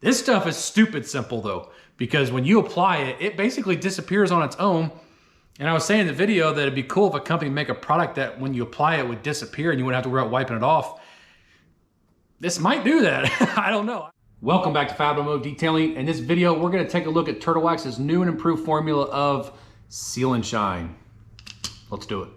This stuff is stupid simple though, because when you apply it, it basically disappears on its own. And I was saying in the video that it'd be cool if a company make a product that when you apply it would disappear and you wouldn't have to worry about wiping it off. This might do that. I don't know. Welcome back to Fab Mode Detailing. In this video, we're gonna take a look at Turtle Wax's new and improved formula of Seal and Shine. Let's do it.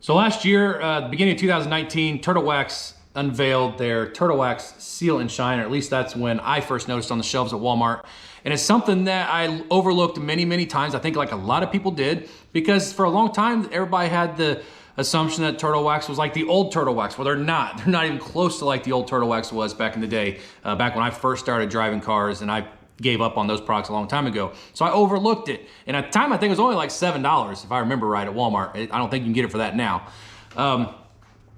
So last year, the beginning of 2019, Turtle Wax unveiled their Turtle Wax Seal and Shine, or at least that's when I first noticed on the shelves at Walmart. And it's something that I overlooked many, many times. I think like a lot of people did, because for a long time, everybody had the assumption that Turtle Wax was like the old Turtle Wax. Well, they're not. They're not even close to like the old Turtle Wax was back in the day, back when I first started driving cars, and I gave up on those products a long time ago. So I overlooked it. And at the time, I think it was only like $7, if I remember right, at Walmart. I don't think you can get it for that now.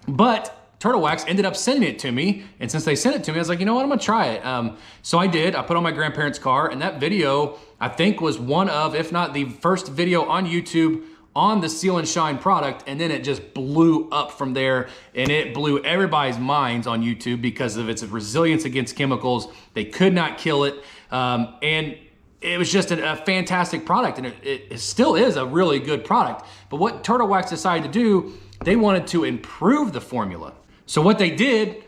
But Turtle Wax ended up sending it to me. And since they sent it to me, I was like, you know what, I'm gonna try it. So I did. I put on my grandparents' car, and that video, I think, was one of, if not the first video on YouTube on the Seal and Shine product, and then it just blew up from there, and it blew everybody's minds on YouTube because of its resilience against chemicals. They could not kill it, and it was just a fantastic product, and it still is a really good product. But what Turtle Wax decided to do, they wanted to improve the formula. So what they did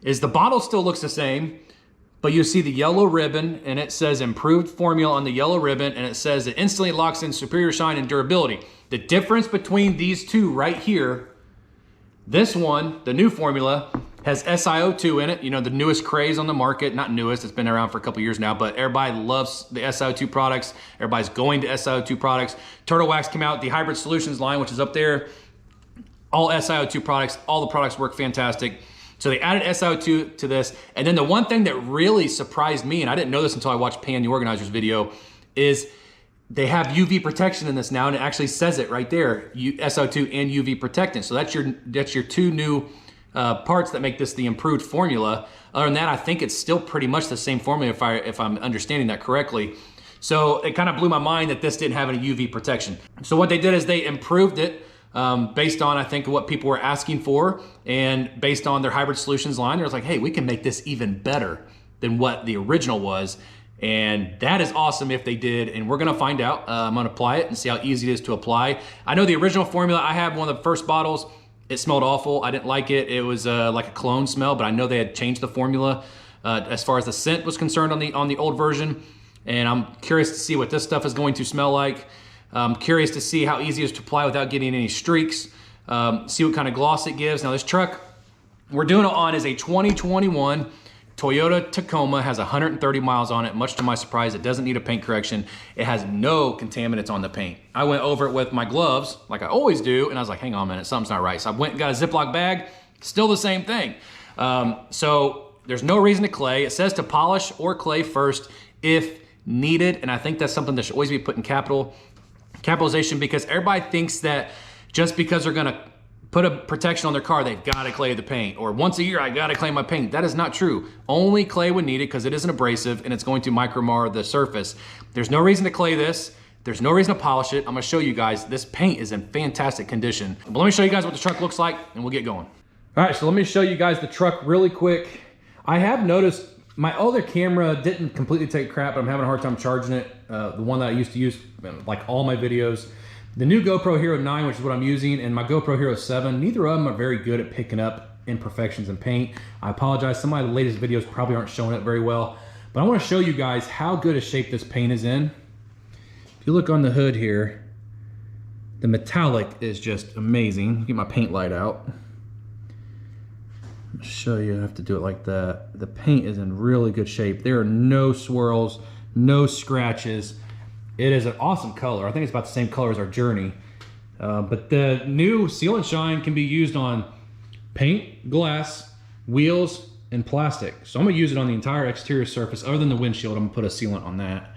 is the bottle still looks the same, but you see the yellow ribbon, and it says improved formula on the yellow ribbon, and it says it instantly locks in superior shine and durability. The difference between these two right here, this one, the new formula, has SIO2 in it, you know, the newest craze on the market. Not newest, it's been around for a couple years now, but everybody loves the SIO2 products. Everybody's going to SIO2 products. Turtle Wax came out, the Hybrid Solutions line, which is up there, all SIO2 products. All the products work fantastic. So they added SIO2 to this. And then the one thing that really surprised me, and I didn't know this until I watched Pan the Organizer's video, is they have UV protection in this now, and it actually says it right there, SIO2 and UV Protectant. So that's your two new parts that make this the improved formula. Other than that, I think it's still pretty much the same formula if I'm understanding that correctly. So it kind of blew my mind that this didn't have any UV protection. So what they did is they improved it based on, I think, what people were asking for, and based on their Hybrid Solutions line. They're like, hey, we can make this even better than what the original was. And that is awesome if they did, and we're gonna find out. I'm gonna apply it and see how easy it is to apply. I know the original formula, I had one of the first bottles. It smelled awful. I didn't like it. It was like a cologne smell, but I know they had changed the formula as far as the scent was concerned on the old version. And I'm curious to see what this stuff is going to smell like. I'm curious to see how easy it is to apply without getting any streaks. See what kind of gloss it gives. Now this truck we're doing it on is a 2021 Toyota Tacoma, has 130 miles on it. Much to my surprise, it doesn't need a paint correction. It has no contaminants on the paint. I went over it with my gloves, like I always do, and I was like, hang on a minute, something's not right. So I went and got a Ziploc bag, still the same thing. So there's no reason to clay. It says to polish or clay first if needed, and I think that's something that should always be put in capitalization, because everybody thinks that just because they're gonna put a protection on their car, they've got to clay the paint, or once a year I got to clay my paint. That is not true. Only clay when needed, because it isn't abrasive and it's going to micro-mar the surface. There's no reason to clay this. There's no reason to polish it. I'm gonna show you guys, this paint is in fantastic condition. But let me show you guys what the truck looks like and we'll get going. All right, so let me show you guys the truck really quick. I have noticed my other camera didn't completely take crap, but I'm having a hard time charging it. The one that I used to use, like all my videos. The new GoPro Hero 9, which is what I'm using, and my GoPro Hero 7, neither of them are very good at picking up imperfections in paint. I apologize, some of my latest videos probably aren't showing it very well, but I want to show you guys how good a shape this paint is in. If you look on the hood here, the metallic is just amazing. Get my paint light out. I'll show you, I have to do it like that. The paint is in really good shape. There are no swirls, no scratches. It is an awesome color. I think it's about the same color as our Journey. But the new Seal and Shine can be used on paint, glass, wheels, and plastic. So I'm gonna use it on the entire exterior surface. Other than the windshield, I'm gonna put a sealant on that.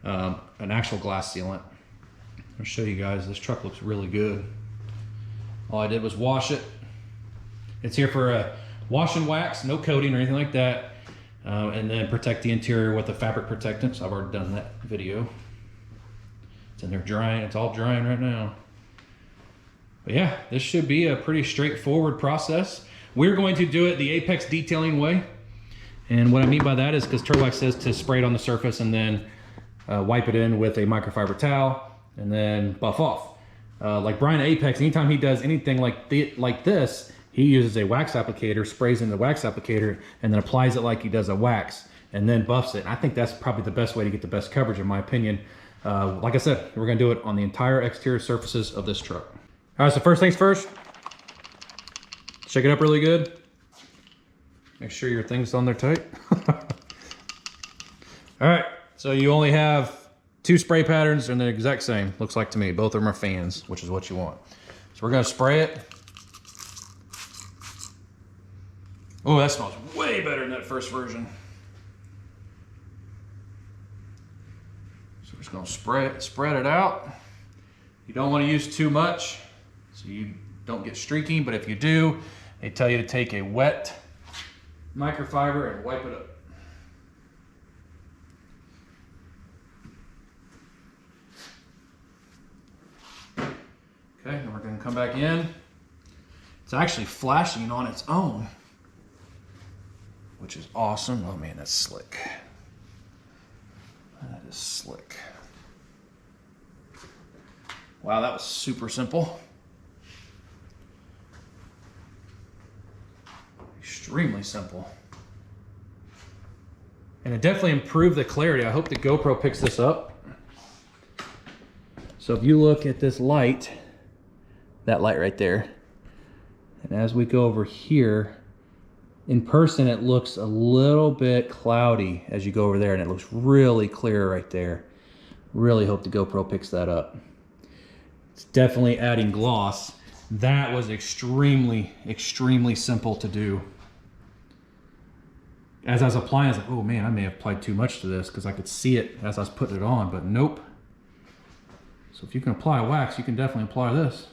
An actual glass sealant. I'll show you guys, this truck looks really good. All I did was wash it. It's here for a wash and wax, no coating or anything like that. And then protect the interior with a fabric protectant. So I've already done that video. And they're drying, it's all drying right now. But yeah, this should be a pretty straightforward process. We're going to do it the Apex detailing way. And what I mean by that is because Turtlex says to spray it on the surface and then wipe it in with a microfiber towel and then buff off. Like Brian Apex, anytime he does anything like this, he uses a wax applicator, sprays in the wax applicator, and then applies it like he does a wax, and then buffs it. And I think that's probably the best way to get the best coverage, in my opinion. Like I said, we're gonna do it on the entire exterior surfaces of this truck. All right, so first things first, shake it up really good. Make sure your thing's on there tight. All right, so you only have 2 spray patterns and they're the exact same, looks like to me. Both of them are fans, which is what you want. So we're gonna spray it. Oh, that smells way better than that first version. So we're just gonna spread it out. You don't wanna use too much so you don't get streaky, but if you do, they tell you to take a wet microfiber and wipe it up. Okay, then we're gonna come back in. It's actually flashing on its own, which is awesome. Oh man, that's slick. That is slick. Wow, that was super simple. Extremely simple. And it definitely improved the clarity. I hope the GoPro picks this up. So if you look at this light, that light right there, and as we go over here, in person it looks a little bit cloudy as you go over there, and it looks really clear right there. Really hope the GoPro picks that up. It's definitely adding gloss. That was extremely, extremely simple to do. As I was applying, I was like, oh man, I may have applied too much to this, because I could see it as I was putting it on, but nope. So if you can apply wax, you can definitely apply this.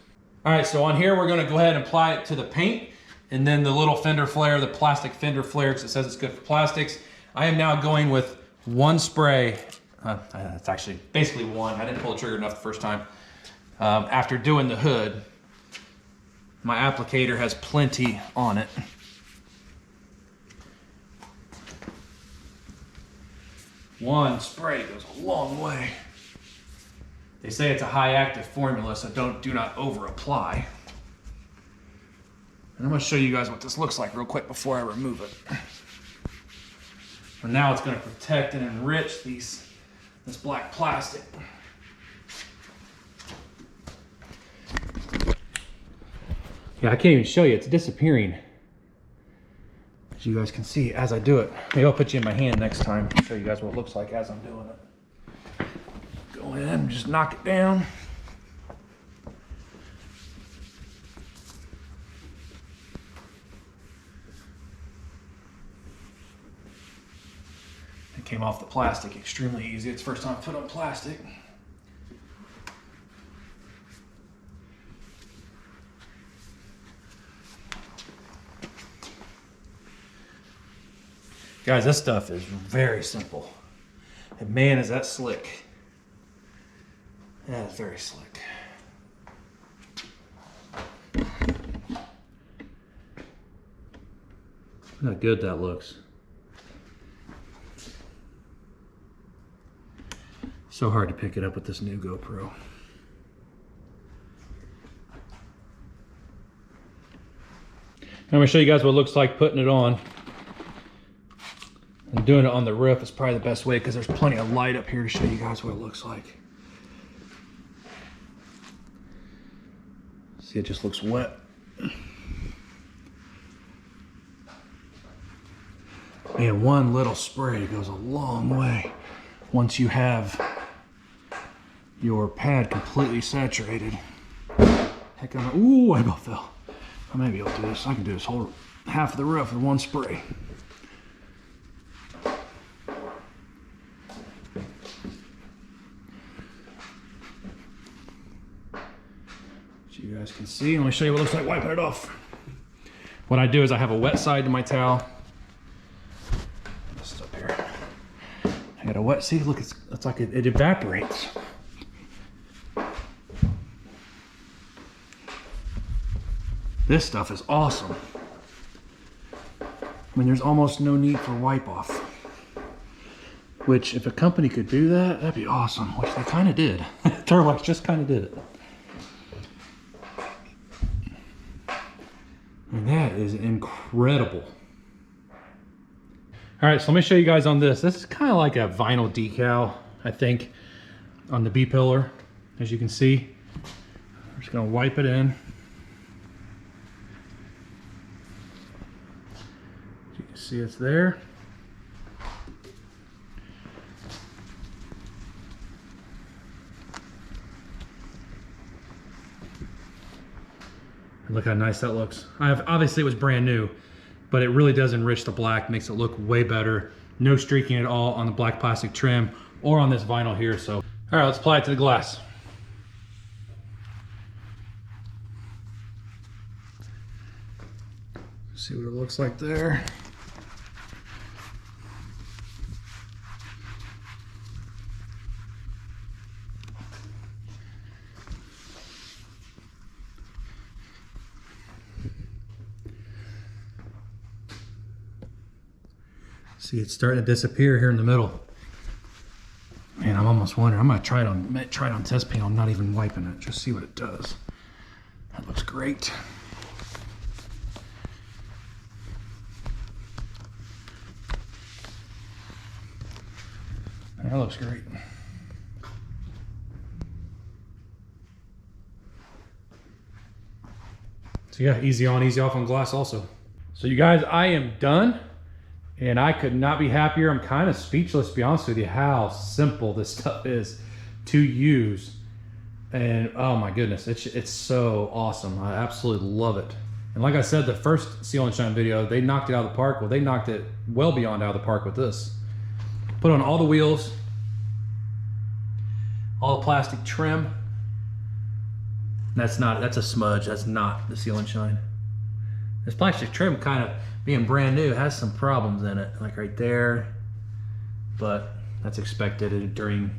All right, so on here, we're gonna go ahead and apply it to the paint, and then the little fender flare, the plastic fender flare, because it says it's good for plastics. I am now going with 1 spray. It's actually basically 1. I didn't pull the trigger enough the first time. After doing the hood, my applicator has plenty on it. One spray goes a long way. They say it's a high active formula, so do not over apply. And I'm gonna show you guys what this looks like real quick before I remove it. But now it's gonna protect and enrich this black plastic. Yeah, I can't even show you, it's disappearing. As you guys can see as I do it. Maybe I'll put you in my hand next time and show you guys what it looks like as I'm doing it. Go in and just knock it down. It came off the plastic extremely easy. It's the first time I put on plastic. Guys, this stuff is very simple. And man, is that slick. That is very slick. Look how good that looks. So hard to pick it up with this new GoPro. Now I'm going to show you guys what it looks like putting it on. And doing it on the roof is probably the best way because there's plenty of light up here to show you guys what it looks like. See, it just looks wet. Man, one little spray goes a long way once you have your pad completely saturated. Heck, ooh, I about fell. I may be able to do this. I can do this whole half of the roof with one spray. You guys can see. Let me show you what it looks like wiping it off. What I do is I have a wet side to my towel. Just up here. I got a wet, see, look, it's like it evaporates. This stuff is awesome. I mean, there's almost no need for wipe off. Which, if a company could do that, that'd be awesome. Which they kind of did. Turwax just kind of did it. And that is incredible. All right, so let me show you guys on this. This is kind of like a vinyl decal, I think, on the B-pillar, as you can see. I'm just gonna wipe it in. You can see it's there. And look how nice that looks. Obviously it was brand new, but it really does enrich the black, makes it look way better. No streaking at all on the black plastic trim or on this vinyl here. So, all right, let's apply it to the glass. See what it looks like there. See, it's starting to disappear here in the middle. Man, I'm almost wondering. I'm gonna try it on test paint. I'm not even wiping it. Just see what it does. That looks great. That looks great. So yeah, easy on, easy off on glass also. So you guys, I am done. And I could not be happier. I'm kind of speechless, to be honest with you, how simple this stuff is to use. And oh my goodness, it's so awesome. I absolutely love it. And like I said, the first Seal and Shine video, they knocked it out of the park. Well, they knocked it well beyond out of the park with this. Put on all the wheels, all the plastic trim. That's a smudge. That's not the Seal and Shine. This plastic trim, kind of being brand new, has some problems in it, like right there, but that's expected during,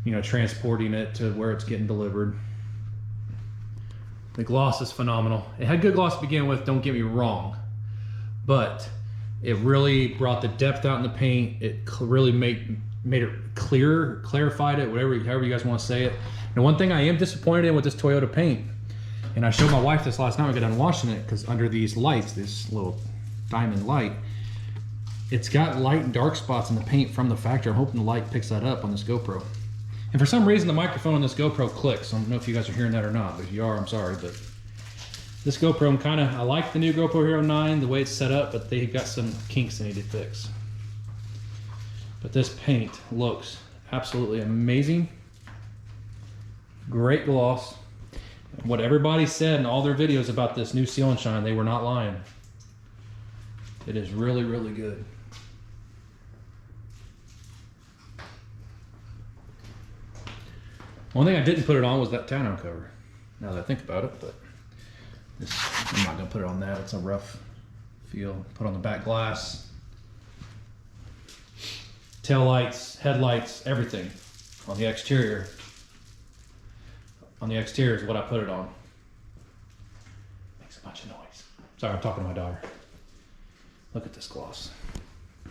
you know, transporting it to where it's getting delivered. The gloss is phenomenal. It had good gloss to begin with, don't get me wrong, but it really brought the depth out in the paint. It really made it clearer, clarified it, however you guys want to say it. And one thing I am disappointed in with this Toyota paint, and I showed my wife this last night when I got done washing it, because under these lights, this little diamond light, it's got light and dark spots in the paint from the factory. I'm hoping the light picks that up on this GoPro. And for some reason, the microphone on this GoPro clicks. I don't know if you guys are hearing that or not, but if you are, I'm sorry. But this GoPro, I like the new GoPro Hero 9, the way it's set up, but they've got some kinks they need to fix. But this paint looks absolutely amazing. Great gloss. What everybody said in all their videos about this new Seal and Shine, they were not lying. It is really, really good. One thing I didn't put it on was that tonneau cover, now that I think about it, but I'm not gonna put it on that. It's a rough feel. Put on the back glass, tail lights, headlights, everything on the exterior. On the exterior is what I put it on. Makes a bunch of noise. Sorry, I'm talking to my daughter. Look at this gloss. I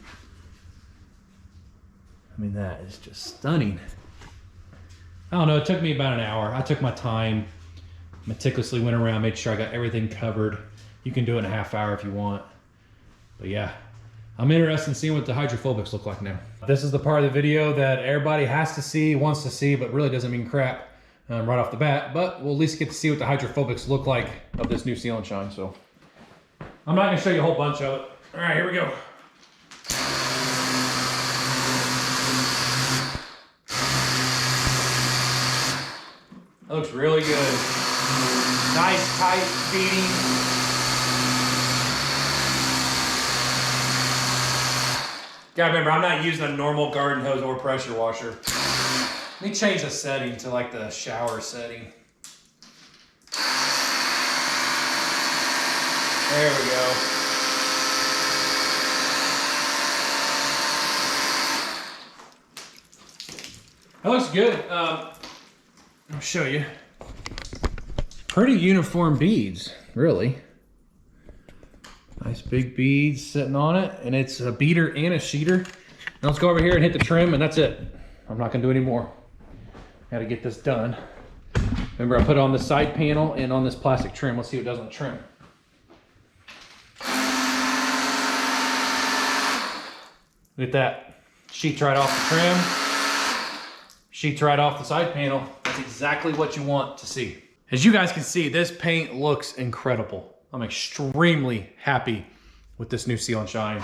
mean, that is just stunning. I don't know, it took me about an hour. I took my time, meticulously went around, made sure I got everything covered. You can do it in a half hour if you want. But yeah, I'm interested in seeing what the hydrophobics look like now. This is the part of the video that everybody has to see, wants to see, but really doesn't mean crap right off the bat. But we'll at least get to see what the hydrophobics look like of this new Seal and Shine. So I'm not gonna show you a whole bunch of it. All right, here we go. That looks really good. Nice, tight feeding. Gotta remember, I'm not using a normal garden hose or pressure washer. Let me change the setting to like the shower setting. There we go. That looks good. I'll show you. Pretty uniform beads, really. Nice big beads sitting on it, and it's a beater and a sheeter. Now let's go over here and hit the trim, and that's it. I'm not gonna do any more. Gotta get this done. Remember, I put it on the side panel and on this plastic trim. Let's see what it does on the trim. Look at that. Sheets right off the trim. Sheets right off the side panel. That's exactly what you want to see. As you guys can see, this paint looks incredible. I'm extremely happy with this new Seal and Shine.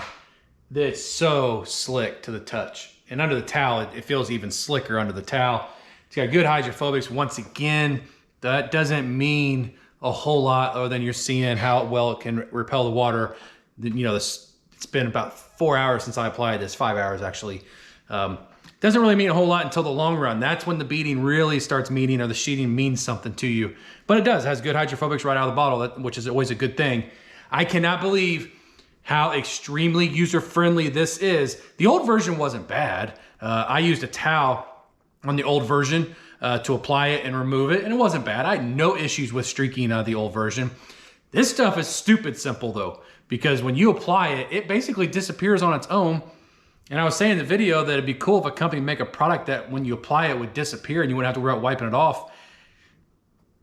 It's so slick to the touch. And under the towel, it feels even slicker under the towel. It's got good hydrophobics. Once again, that doesn't mean a whole lot other than you're seeing how well it can repel the water. You know, it's been about 4 hours since I applied this, 5 hours actually. Doesn't really mean a whole lot until the long run. That's when the beading really starts meaning, or the sheeting means something to you. But it does, it has good hydrophobics right out of the bottle, which is always a good thing. I cannot believe how extremely user-friendly this is. The old version wasn't bad. I used a towel on the old version to apply it and remove it, and it wasn't bad. I had no issues with streaking the old version. This stuff is stupid simple though, because when you apply it, it basically disappears on its own. And I was saying in the video that it'd be cool if a company make a product that when you apply it would disappear and you wouldn't have to worry about wiping it off.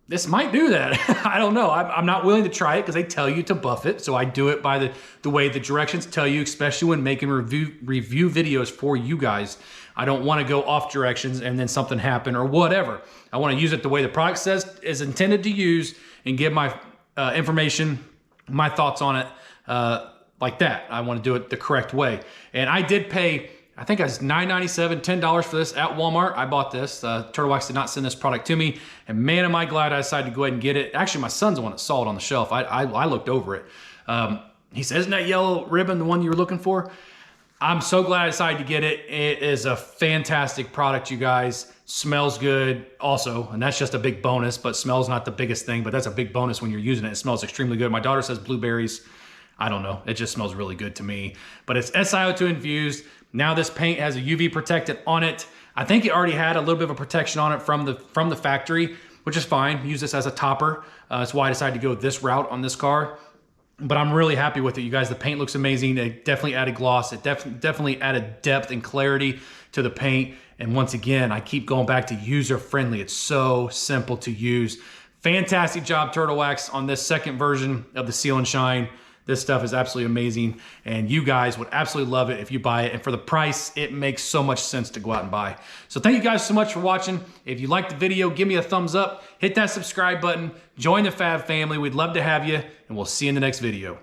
This might do that. I don't know. I'm not willing to try it because they tell you to buff it. So I do it by the way the directions tell you, especially when making review videos for you guys. I don't want to go off directions and then something happen or whatever. I want to use it the way the product says is intended to use and give my information, my thoughts on it like that. I want to do it the correct way. And I did pay, I think it was $9.97, $10 for this at Walmart. I bought this. Turtle Wax did not send this product to me. And man, am I glad I decided to go ahead and get it. Actually, my son's the one that saw it on the shelf. I looked over it. He says, isn't that yellow ribbon the one you were looking for? I'm so glad I decided to get it. It is a fantastic product, you guys. Smells good also, and that's just a big bonus, but smells not the biggest thing, but that's a big bonus when you're using it. It smells extremely good. My daughter says blueberries. I don't know. It just smells really good to me. But it's SIO2 infused. Now this paint has a UV protectant on it. I think it already had a little bit of a protection on it from the factory, which is fine. Use this as a topper. That's why I decided to go this route on this car. But I'm really happy with it, you guys. The paint looks amazing. It definitely added gloss. It definitely added depth and clarity to the paint. And once again, I keep going back to user-friendly. It's so simple to use. Fantastic job, Turtle Wax, on this second version of the Seal and Shine. This stuff is absolutely amazing, and you guys would absolutely love it if you buy it. And for the price, it makes so much sense to go out and buy. So thank you guys so much for watching. If you liked the video, give me a thumbs up, hit that subscribe button, join the Fab family. We'd love to have you, and we'll see you in the next video.